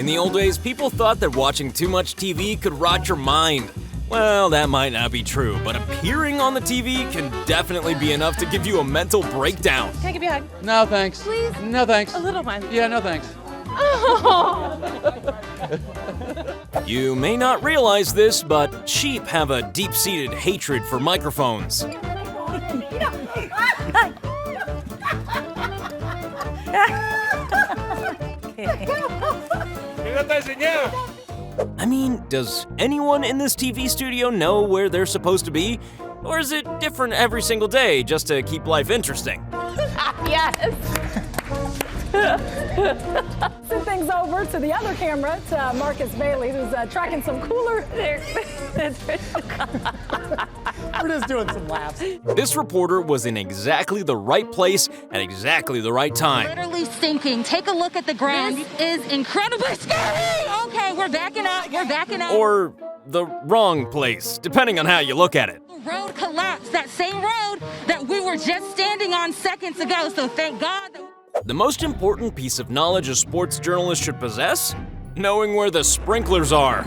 the old days, people thought that watching too much TV could rot your mind. Well, that might not be true, but appearing on the TV can definitely be enough to give you a mental breakdown. Can I give you a hug? No, thanks. Please? No, thanks. A little one. Yeah, no, thanks. Oh. You may not realize this, but sheep have a deep-seated hatred for microphones. I mean, does anyone in this TV studio know where they're supposed to be? Or is it different every single day just to keep life interesting? Yes. Send things over to the other camera, to Marcus Bailey, who's tracking some cooler. We're just doing some laps. This reporter was in exactly the right place at exactly the right time. Literally sinking. Take a look at the ground. This is incredibly scary. Okay, we're backing up. We're backing up. Or the wrong place, depending on how you look at it. The road collapsed. That same road that we were just standing on seconds ago. So thank God. The most important piece of knowledge a sports journalist should possess? Knowing where the sprinklers are.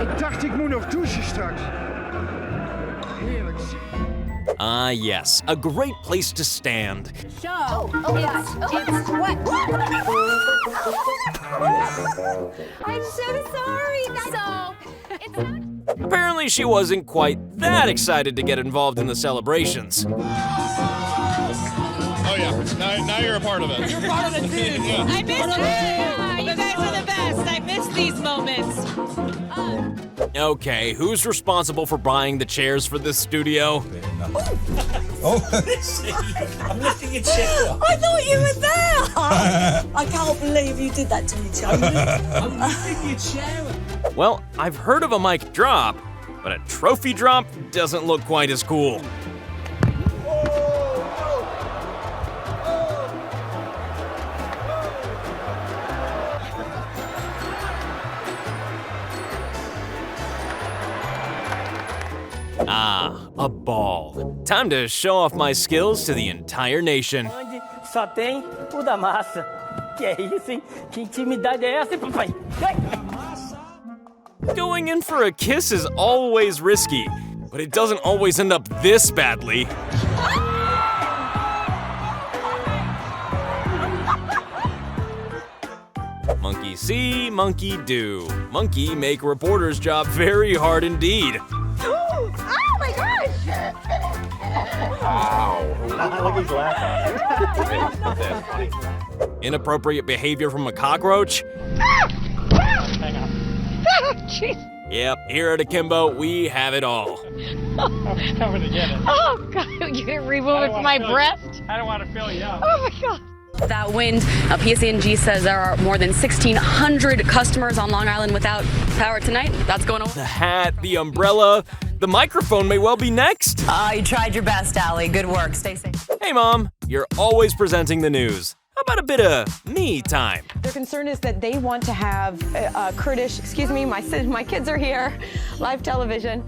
Ik dacht ik moet nog douchen straks. Heerlijk. Ah, yes, a great place to stand. Show. It's what? I'm so sorry. Apparently, she wasn't quite that excited to get involved in the celebrations. Oh yeah, now you're a part of it. You're part of the team. Yeah. I miss you. You guys are the best. I miss these moments. Okay, who's responsible for buying the chairs for this studio? I'm lifting your chair up. I thought you were there. I can't believe you did that to me, Charlie. I'm lifting your chair up. Well, I've heard of a mic drop, but a trophy drop doesn't look quite as cool. Ah, a ball. Time to show off my skills to the entire nation. Só tem o da massa. Que é isso, hein? Que intimidade é essa, papai? Going in for a kiss is always risky, but it doesn't always end up this badly. Monkey see, monkey do. Monkey make reporter's job very hard indeed. Oh my gosh! Look, he's laughing. Inappropriate behavior from a cockroach? Hang on. Jeez. Yep, here at Akimbo, we have it all. I'm gonna get it. Oh God! You can remove it from my breast. I don't want to fill you up. Oh my God! That wind, PSE&G says there are more than 1,600 customers on Long Island without power tonight. That's going on. The hat, the umbrella, the microphone may well be next. You tried your best, Allie. Good work. Stay safe. Hey, Mom, you're always presenting the news. How about a bit of me time? Their concern is that they want to have Kurdish, excuse me, my kids are here, live television.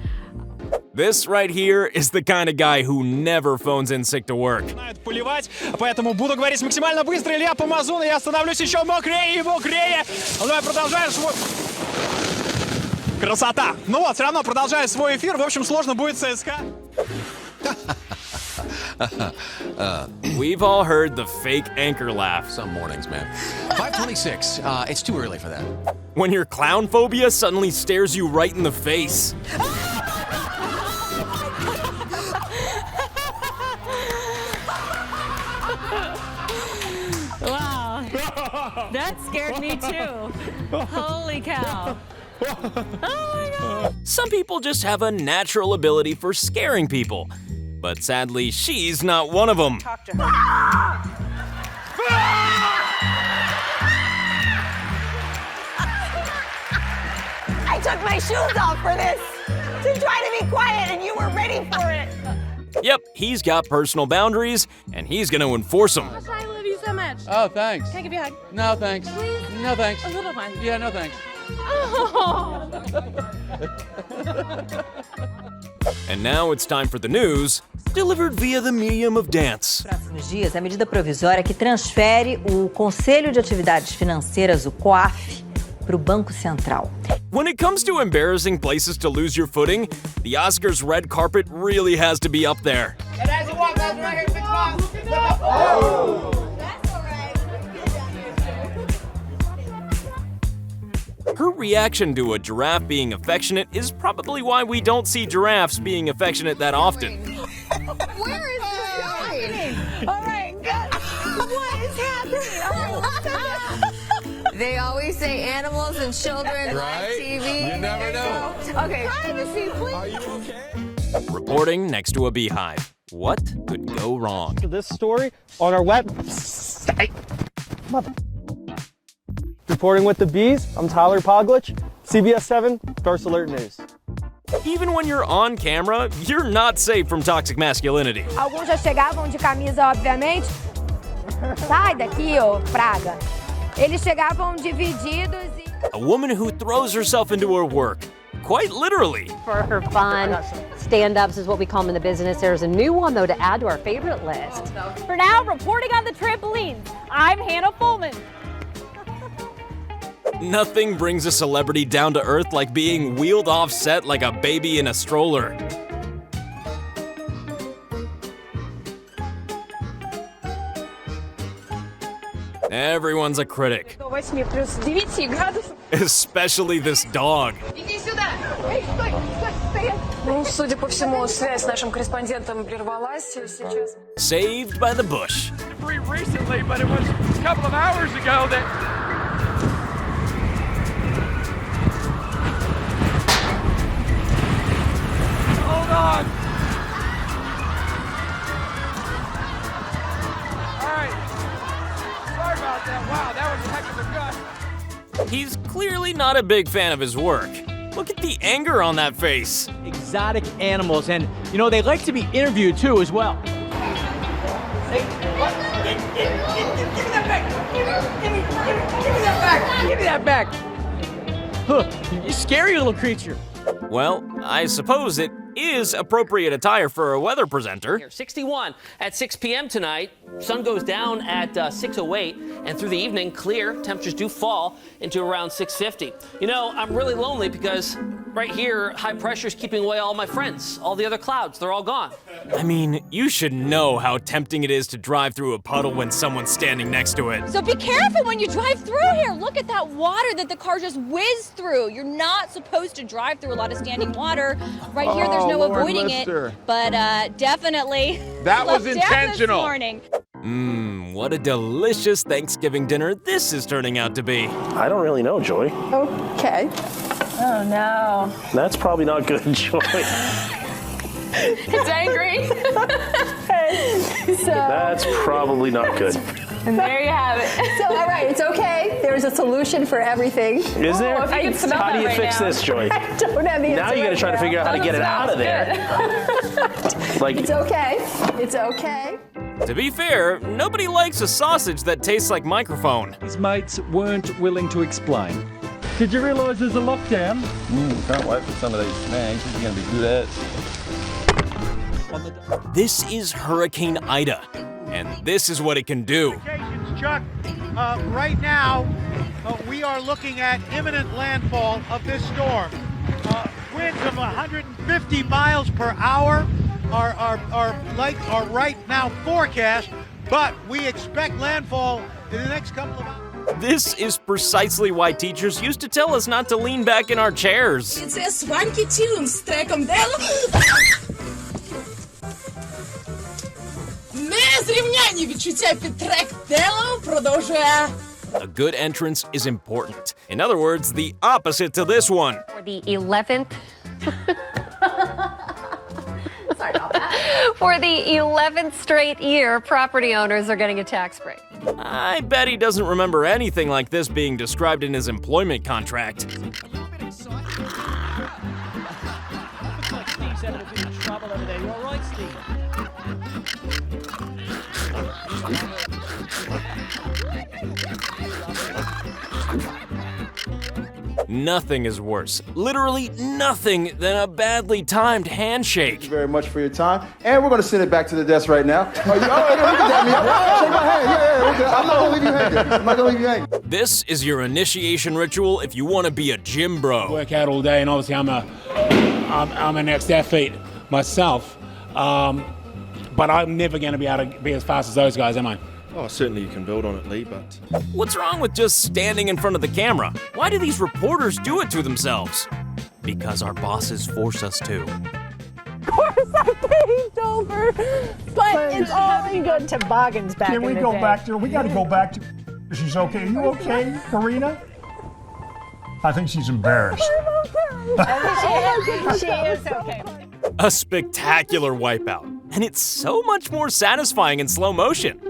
This right here is the kind of guy who never phones in sick to work. Поливать, поэтому буду говорить максимально быстро. Илья Помазун, и я становлюсь еще мокрее и мокрее. Давай продолжаем свой... Красота! Ну вот, все равно продолжаю свой эфир. В общем, сложно будет ЦСКА. We've all heard the fake anchor laugh. Some mornings, man. 5:26. It's too early for that. When your clown phobia suddenly stares you right in the face. Wow, that scared me too. Holy cow. Oh my God. Some people just have a natural ability for scaring people. But sadly, she's not one of them. Talk to her. I took my shoes off for this to try to be quiet, and you were ready for it. Yep, he's got personal boundaries, and he's gonna enforce them. I love you so much. Oh, thanks. Can I give you a hug? No, thanks. Please? No, thanks. A little one. Yeah, no, thanks. Oh. And now it's time for the news delivered via the medium of dance. Próximos dias, a medida provisória que transfere o Conselho de Atividades Financeiras, o COAF, para o Banco Central. When it comes to embarrassing places to lose your footing, the Oscars red carpet really has to be up there. Her reaction to a giraffe being affectionate is probably why we don't see giraffes being affectionate that often. Where is this going? All right, good. What is happening? They always say animals and children Right? on TV. You never know. Okay. Privacy, please. Are you okay? Reporting next to a beehive. What could go wrong? This story on our website. Reporting with the bees, I'm Tyler Poglich, CBS 7, First Alert News. Even when you're on camera, you're not safe from toxic masculinity. Alguns já chegavam de camisa, obviamente. Sai daqui, ô praga. Eles chegavam divididos e... A woman who throws herself into her work, quite literally. For her fun, stand-ups is what we call them in the business. There's a new one, though, to add to our favorite list. For now, reporting on the trampolines, I'm Hannah Fullman. Nothing brings a celebrity down to earth like being wheeled off set like a baby in a stroller. Everyone's a critic. Especially this dog. Судя по всему, связь с нашим корреспондентом прервалась сейчас. Saved by the bush. Very recently, but it was a couple of hours ago that... Hold on. All right. Sorry about that. Wow, that was a heck of a gut. He's clearly not a big fan of his work. Look at the anger on that face. Exotic animals, and you know, they like to be interviewed too as well. Give me that back! Give me that back! Give me that back! Huh, you scary little creature. Well, I suppose it is appropriate attire for a weather presenter. 61 at 6 p.m. tonight. Sun goes down at 6:08, and through the evening, clear. Temperatures do fall into around 6:50. You know, I'm really lonely because right here, high pressure is keeping away all my friends. All the other clouds, they're all gone. I mean, you should know how tempting it is to drive through a puddle when someone's standing next to it. So be careful when you drive through here. Look at that water that the car just whizzed through. You're not supposed to drive through a lot of standing water. Right here, there's no avoiding it. But definitely. That was left down intentional. This morning. What a delicious Thanksgiving dinner this is turning out to be. I don't really know, Joy. Okay. Oh no. That's probably not good, Joy. It's angry. So That's probably not good. and there you have it. So all right, it's okay. There's a solution for everything. Is there? if I can smell How do that you right fix now. this, Joy? I don't have the answer. Now you got to right try to now. figure out how to get it out of there. Like, It's okay. It's okay. To be fair, nobody likes a sausage that tastes like microphone. His mates weren't willing to explain. Did you realize there's a lockdown? Can't wait for some of these snags. This is going to be good as. This is Hurricane Ida, and this is what it can do. Chuck, right now, we are looking at imminent landfall of this storm. Winds of 150 miles per hour are right now forecast, but we expect landfall in the next couple of hours. This is precisely why teachers used to tell us not to lean back in our chairs. Це Swanky Tunes з треком Дело. Незрівнянні відчуття під трек Дело продовжує. A good entrance is important. In other words, the opposite to this one. For the 11th... Sorry about that. For the 11th straight year, property owners are getting a tax break. I bet he doesn't remember anything like this being described in his employment contract. Looks like Steve's having a bit of trouble over there. You all right, Steve? Nothing is worse, literally nothing, than a badly timed handshake. Thank you very much for your time. And we're going to send it back to the desk right now. Oh, you can dab me up. Shake my hand. Yeah, okay. I'm not going to leave you hanging. I'm not going to leave you hanging. This is your initiation ritual if you want to be a gym bro. Work out all day, and obviously I'm an ex-athlete myself, but I'm never going to be able to be as fast as those guys, am I? Oh, certainly you can build on it, Lee, but... What's wrong with just standing in front of the camera? Why do these reporters do it to themselves? Because our bosses force us to. Of course I caved over, but it's only good toboggans back in the day. Can we go back to her? We got to go back to... She's okay. Are you okay, Karina? I think she's embarrassed. She is okay. A spectacular wipeout. And it's so much more satisfying in slow motion.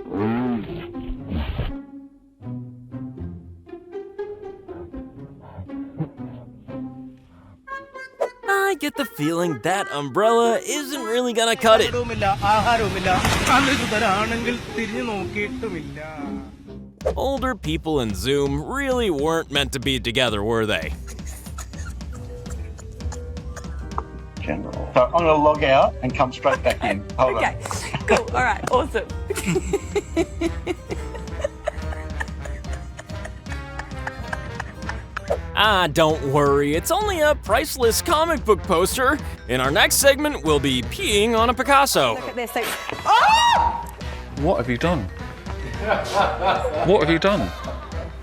I get the feeling that umbrella isn't really gonna cut it. Older people in Zoom really weren't meant to be together, were they? General. So I'm going to log out and come straight back in. Hold Okay, cool. All right, awesome. Ah, don't worry, it's only a priceless comic book poster. In our next segment, we'll be peeing on a Picasso. Look at this. Oh! What have you done? What have you done?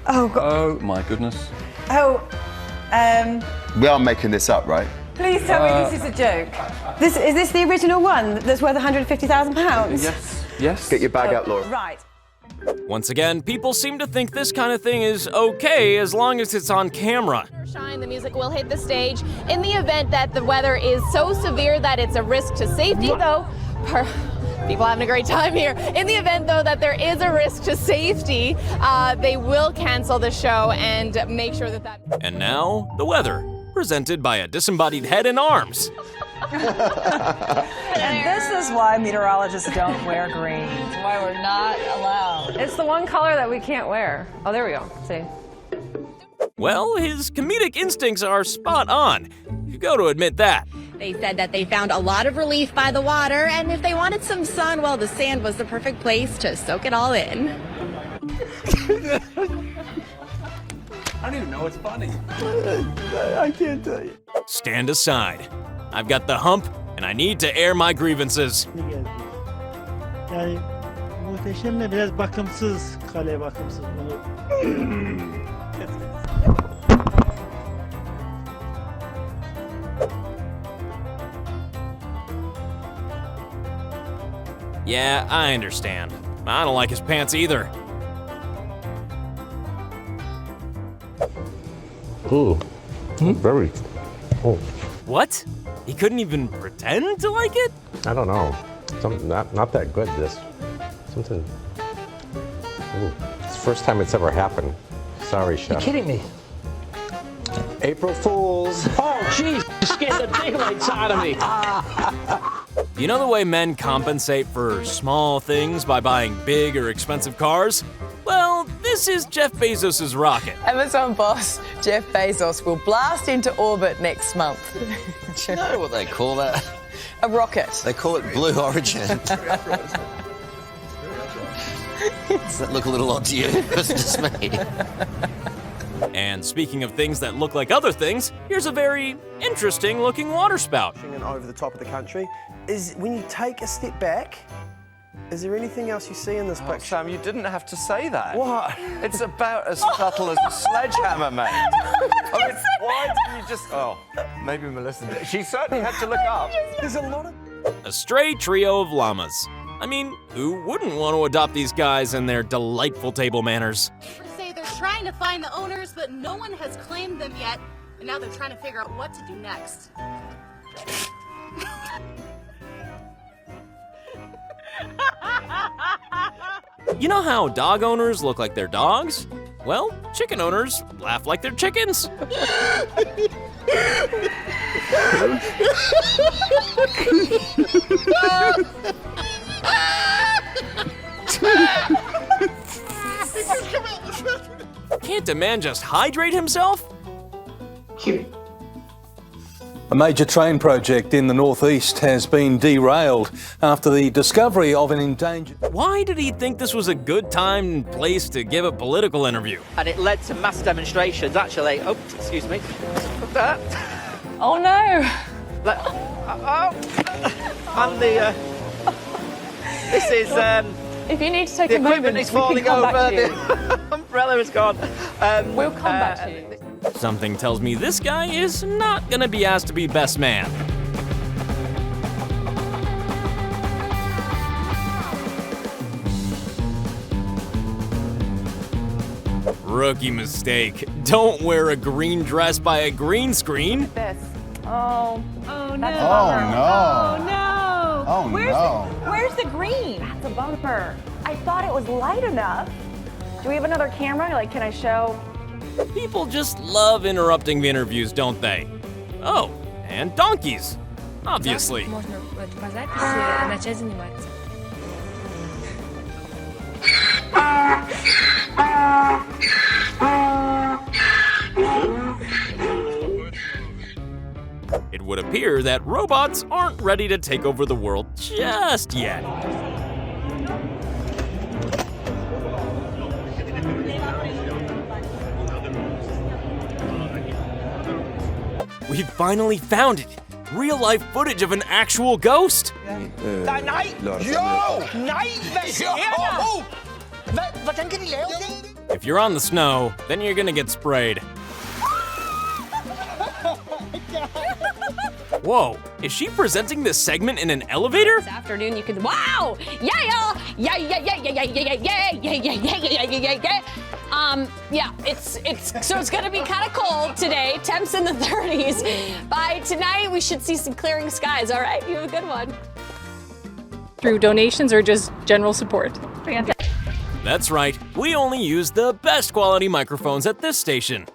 Oh, God. Oh, my goodness. Oh, We are making this up, right? please tell me this is a joke. Is this the original one that's worth £150,000? Yes, yes. Get your bag out, Laura. Right. Once again, people seem to think this kind of thing is okay as long as it's on camera. Shine, the music will hit the stage. In the event that the weather is so severe that it's a risk to safety, though, people having a great time here. In the event, though, that there is a risk to safety, they will cancel the show and make sure that. And now, the weather, presented by a disembodied head and arms. And this is why meteorologists don't wear green. It's why we're not allowed. It's the one color that we can't wear. Oh, there we go. See? Well, his comedic instincts are spot on. You've got to admit that. They said that they found a lot of relief by the water, and if they wanted some sun, well, the sand was the perfect place to soak it all in. I don't even know it's funny. I can't tell you. Stand aside. I've got the hump, and I need to air my grievances. Yani muhteşemle biraz bakımsız, kale bakımsız. Yeah, I understand. I don't like his pants either. Ooh, very. Oh, What? He couldn't even pretend to like it? I don't know. Something not that good. This something. Ooh, it's the first time it's ever happened. Sorry, chef. You're kidding me. April Fools. Oh, jeez, you scared the daylights out of me. You know the way men compensate for small things by buying big or expensive cars? Well, this is Jeff Bezos' rocket. Amazon boss Jeff Bezos will blast into orbit next month. Do you know what they call that? A rocket. They call it Blue Origin. Does that look a little odd to you? It's just me. And speaking of things that look like other things, here's a very interesting looking water spout. And over the top of the country is when you take a step back. Is there anything else you see in this picture? Sam, you didn't have to say that. What? It's about as subtle as a sledgehammer, mate. I mean, why did you just... Oh, maybe Melissa did. She certainly had to look up. There's a lot of... A stray trio of llamas. I mean, who wouldn't want to adopt these guys and their delightful table manners? Say they're trying to find the owners, but no one has claimed them yet. And now they're trying to figure out what to do next. You know how dog owners look like their dogs? Well, chicken owners laugh like they're chickens. Can't a man just hydrate himself? A major train project in the northeast has been derailed after the discovery of an endangered... Why did he think this was a good time and place to give a political interview? And it led to mass demonstrations, actually. Oh, excuse me. Oh no! And the... this is... if you need to take the a moment, equipment is we falling can come over. back to you. The umbrella is gone. We'll come back to you. Something tells me this guy is not gonna be asked to be best man. Rookie mistake. Don't wear a green dress by a green screen. This. Oh. Oh no. That's a Oh, bummer. no. Oh no. Oh, no. Where's the green? That's a bumper. I thought it was light enough. Do we have another camera? Like, can I show? People just love interrupting the interviews, don't they? Oh, and donkeys. Obviously. Можно показать и начать заниматься. It would appear that robots aren't ready to take over the world just yet. We finally found it! Real-life footage of an actual ghost! Nej! Jo! Nej! Hvad sker der? Hvordan kan de lave det? If you're on the snow, then you're gonna get sprayed. Whoa, is she presenting this segment in an elevator? This afternoon you could, wow! Yeah, y'all! Yeah, yeah, yeah, yeah, yeah, yeah, yeah, yeah, yeah, yeah, yeah, yeah, yeah, yeah. Yeah, it's gonna be kind of cold today, temps in the 30s. By tonight, we should see some clearing skies, all right? You have a good one. Through donations or just general support? That's right, we only use the best quality microphones at this station.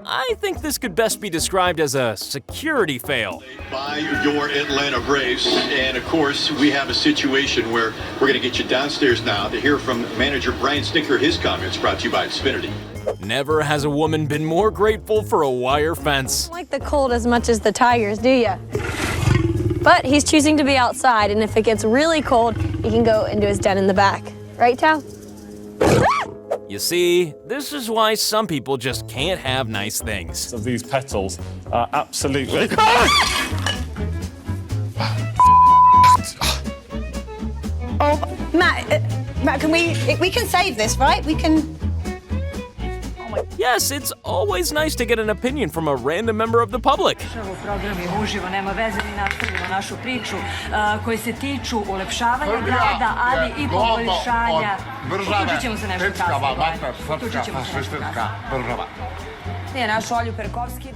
I think this could best be described as a security fail. By your Atlanta Braves, and of course we have a situation where we're going to get you downstairs now to hear from manager Brian Stinker. His comments brought to you by Xfinity. Never has a woman been more grateful for a wire fence. Like the cold as much as the Tigers, do ya? But he's choosing to be outside, and if it gets really cold, he can go into his den in the back. Right, Tao? You see, this is why some people just can't have nice things. Of these petals are absolutely... Oh, Matt, can we can save this, right? We can... Yes, it's always nice to get an opinion from a random member of the public. Program je uživo, nema veze, mi nastavimo našu priču koje se tiču ulepšavanja grada, ali i poboljšanja. Uključit ćemo se nešto kasnije.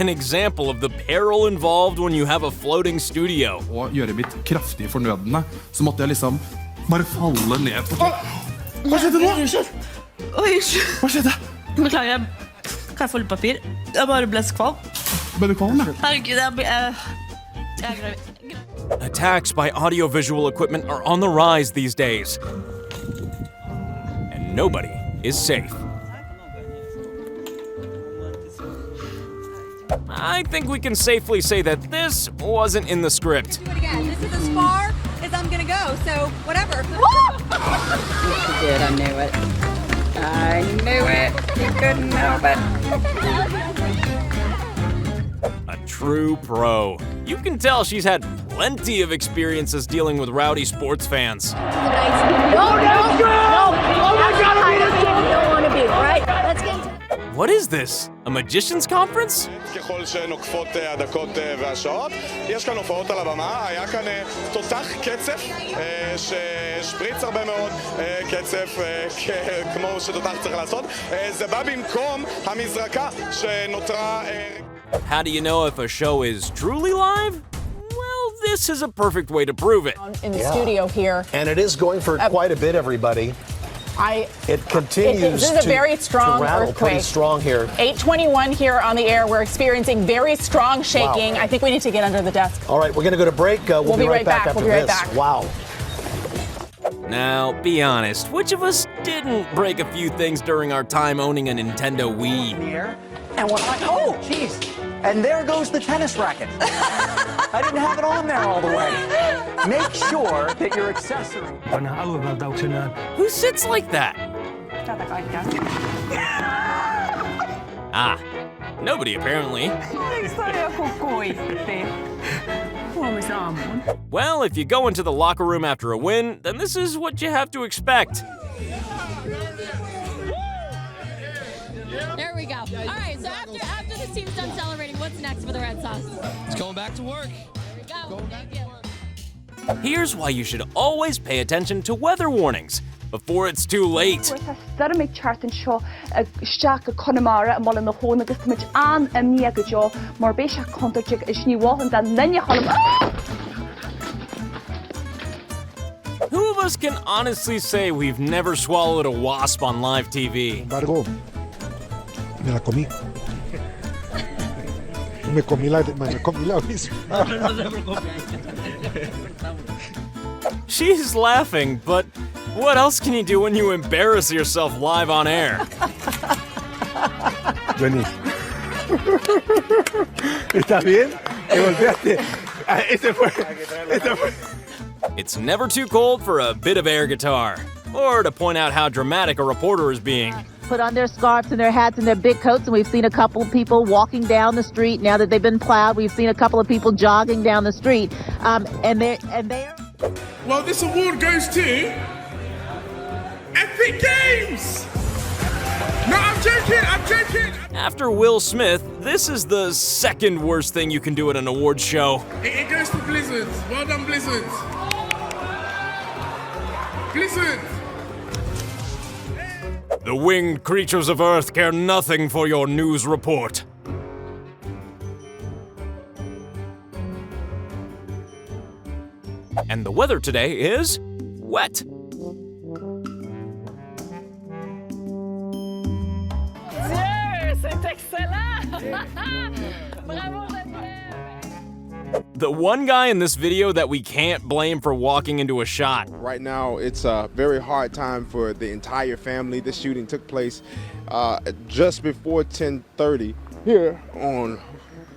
An example of the peril involved when you have a floating studio. Og gjøre mitt kraftig fornødende, så måtte jeg liksom bare falle ned på... Hva skjedde nå? Hva skjedde? Beklager, kan jeg få litt papir? Jeg bare ble skvalm. Ble du kvalm, da? Herregud, jeg er gravid. Attacks by audiovisual equipment are on the rise these days. And nobody is safe. I think we can safely say that this wasn't in the script. Do it again. This is as far as I'm gonna go, so whatever. You did, I knew it. I knew it. You couldn't help it. A true pro. You can tell she's had plenty of experiences dealing with rowdy sports fans. No! Oh my God, I don't want to be, right? Let's get into it. What is this? A magician's conference? ככל שנוקפות הדקות והשעות, יש כאן הופעות על הבמה, היה כאן תותח קצף ששפריץ הרבה מאוד קצף כמו שתותח צריך לעשות. זה בא במקום המזרקה שנותרה... How do you know if a show is truly live? Well, this is a perfect way to prove it. In the studio here. And it is going for quite a bit, everybody. It continues this is a very strong to rattle earthquake. pretty strong here. 8:21 here on the air. We're experiencing very strong shaking. Wow. I think we need to get under the desk. All right, we're going to go to break. We'll be right back after We'll be right this. back. Wow. Now, be honest, which of us didn't break a few things during our time owning a Nintendo Wii? And what oh, jeez. And there goes the tennis racket. I didn't have it on there all the way. Make sure that your accessory... Who sits like that? Ah, nobody apparently. Well, if you go into the locker room after a win, then this is what you have to expect. There we go. All right, so after this team's done celebrating, what's next for the Red Sox? It's going back to work. There we go. Thank you. Here's why you should always pay attention to weather warnings before it's too late. Make charting show Shaka Connemara and Mullen the Hone against much an Mia Gajo, Morbesha Contagic is new walk and then you call him. Who of us can honestly say we've never swallowed a wasp on live TV? Embargo, me la comí. Me comí la misma. She's laughing, but what else can you do when you embarrass yourself live on air? Vení. ¿Está bien? ¿Te golpeaste? Ese fue. It's never too cold for a bit of air guitar, or to point out how dramatic a reporter is being. Put on their scarves and their hats and their big coats, and we've seen a couple of people walking down the street. Now that they've been plowed, we've seen a couple of people jogging down the street, and they're. Well, this award goes to Epic Games! No, I'm joking! After Will Smith, this is the second worst thing you can do at an awards show. It goes to Blizzard. Well done, Blizzard. Blizzard! The winged creatures of Earth care nothing for your news report. And the weather today is wet. C'est excellent! Bravo, The one guy in this video that we can't blame for walking into a shot. Right now, it's a very hard time for the entire family. This shooting took place just before 10:30 here on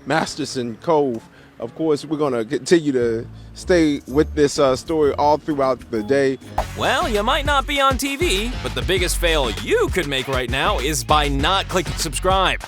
Masterson Cove. Of course, we're going to continue to stay with this story all throughout the day. Well, you might not be on TV, but the biggest fail you could make right now is by not clicking subscribe.